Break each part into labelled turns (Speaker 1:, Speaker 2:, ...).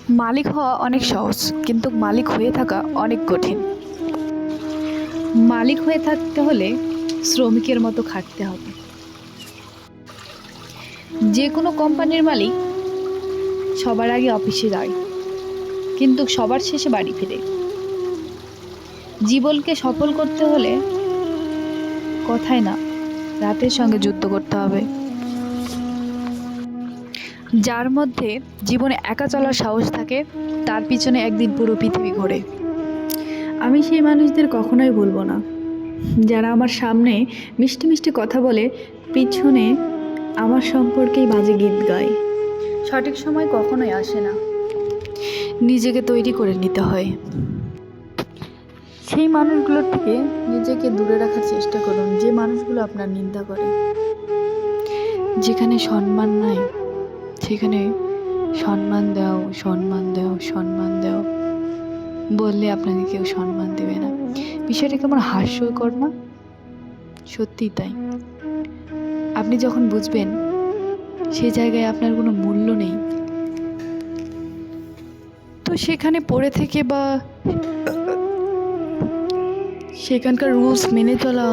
Speaker 1: মালিক হওয়া অনেক সহজ, কিন্তু মালিক হয়ে থাকা অনেক কঠিন। মালিক হয়ে থাকতে হলে শ্রমিকের মতো খাটতে হবে। যে কোনো কোম্পানির মালিক সবার আগে অফিসে যায়, কিন্তু সবার শেষে বাড়ি ফিরে। জীবনকে সফল করতে হলে কথায় না, রাতের সঙ্গে যুদ্ধ করতে হবে। যার মধ্যে জীবনে একা চলার সাহস থাকে, তার পিছনে একদিন পুরো পৃথিবী ঘোরে। আমি সেই মানুষদের কখনোই ভুলব না, যারা আমার সামনে মিষ্টি মিষ্টি কথা বলে, পিছনে আমার সম্পর্কেই বাজে গীত গায়। সঠিক সময় কখনোই আসে না, নিজেকে তৈরি করে নিতে হয়। সেই মানুষগুলোর থেকে নিজেকে দূরে রাখার চেষ্টা করুন, যে মানুষগুলো আপনার নিন্দা করে। যেখানে সম্মান নাই, সেখানে সম্মান দাও, সম্মান দাও, সম্মান দাও বললে আপনাকে কেউ সম্মান দেবে না। বিষয়টা কেমন হাস্যকর না? সত্যিই তাই। আপনি যখন বুঝবেন সেই জায়গায় আপনার কোনো মূল্য নেই, তো সেখানে পড়ে থেকে বা সেখানকার রুলস মেনে চলা,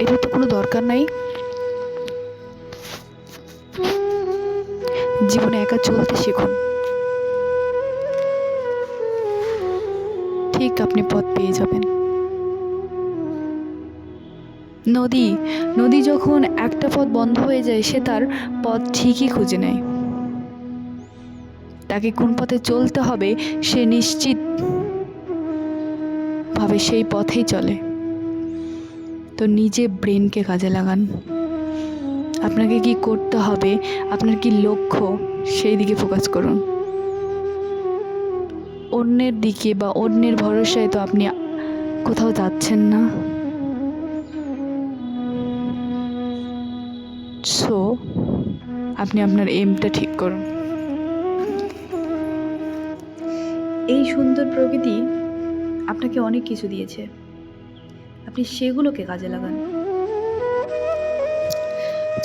Speaker 1: এটা তো কোনো দরকার নাই। জীবনে একা চলতে শিখুন, ঠিক আপনি পথ পেয়ে যাবেন। নদী যখন একটা পথ বন্ধ হয়ে যায়, সে তার পথ ঠিকই খুঁজে নেয়। তাকে কোন পথে চলতে হবে সে নিশ্চিত ভাবে সেই পথেই চলে। তো নিজে ব্রেনকে কাজে লাগান। আপনাকে কি করতে হবে, আপনার কি লক্ষ্য, সেই দিকে ফোকাস করুন। অন্যের দিকে বা অন্যের ভরসায় তো আপনি কোথাও যাচ্ছেন না। সো আপনি আপনার এমটা ঠিক করুন। এই সুন্দর প্রকৃতি আপনাকে অনেক কিছু দিয়েছে, আপনি সেগুলোকে কাজে লাগান।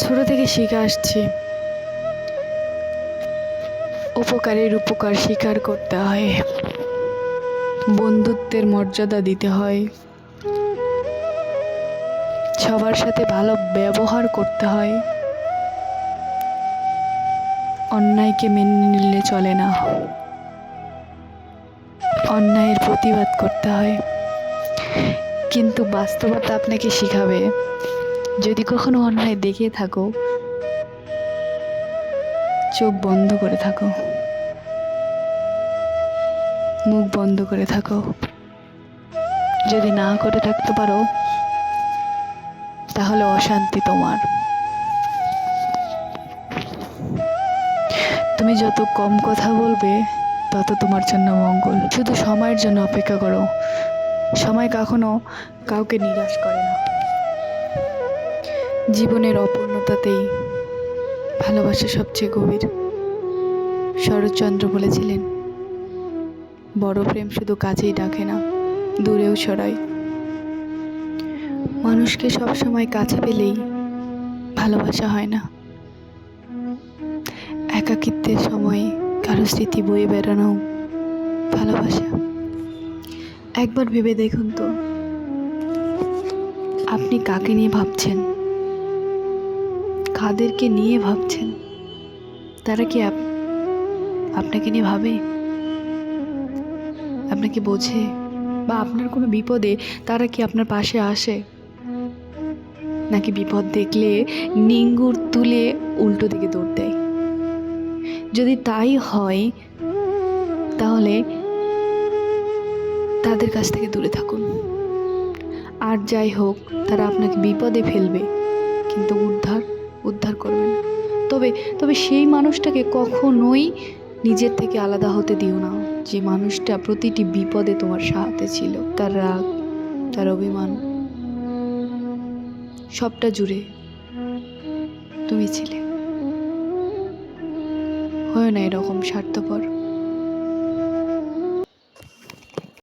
Speaker 1: ছোট থেকে শিখে আসছি, উপকারের উপকার স্বীকার করতে হয়, বন্ধুত্বের মর্যাদা দিতে হয়, সবার সাথে ভালো ব্যবহার করতে হয়, অন্যায়কে মেনে নিলে চলে না, অন্যায়ের প্রতিবাদ করতে হয়। কিন্তু বাস্তবতা আপনাকে শিখাবে, যদি কখনো অন্যায় দেখে থাকো, চোখ বন্ধ করে থাকো, মুখ বন্ধ করে থাকো। যদি না করে থাকতে পারো, তাহলে অশান্তি তোমার। তুমি যত কম কথা বলবে, তত তোমার জন্য মঙ্গল। শুধু সময়ের জন্য অপেক্ষা করো, সময় কখনো কাউকে নিরাশ করে না। জীবনের অপূর্ণতাতেই ভালোবাসা সবচেয়ে গভীর। শরৎচন্দ্র বলেছিলেন, বড় প্রেম শুধু কাছেই ডাকে না, দূরেও সরায়। মানুষকে সবসময় কাছে পেলেই ভালোবাসা হয় না। একাকিত্বের সময় কারো স্মৃতি বয়ে বেড়ানো ভালোবাসা। একবার ভেবে দেখুন তো, আপনি কাকে নিয়ে ভাবছেন, কাদেরকে নিয়ে ভাবছেন? তারা কি আপনাকে নিয়ে ভাবে, আপনাকে বোঝে, বা আপনার কোনো বিপদে তারা কি আপনার পাশে আসে? নাকি বিপদ দেখলে নিঙ্গুর তুলে উল্টো দিকে দৌড় দেয়? যদি তাই হয়, তাহলে তাদের কাছ থেকে দূরে থাকুন। আর যাই হোক, তারা আপনাকে বিপদে ফেলবে, কিন্তু উদ্ধার করবে না। তবে সেই মানুষটাকে কখনোই নিজের থেকে আলাদা হতে দিও না, যে মানুষটা প্রতিটি বিপদে তোমার সাথে ছিল। তার রাগ, তার অভিমান, সবটা জুড়ে তুমি ছিলে। হয় না এরকম স্বার্থপর।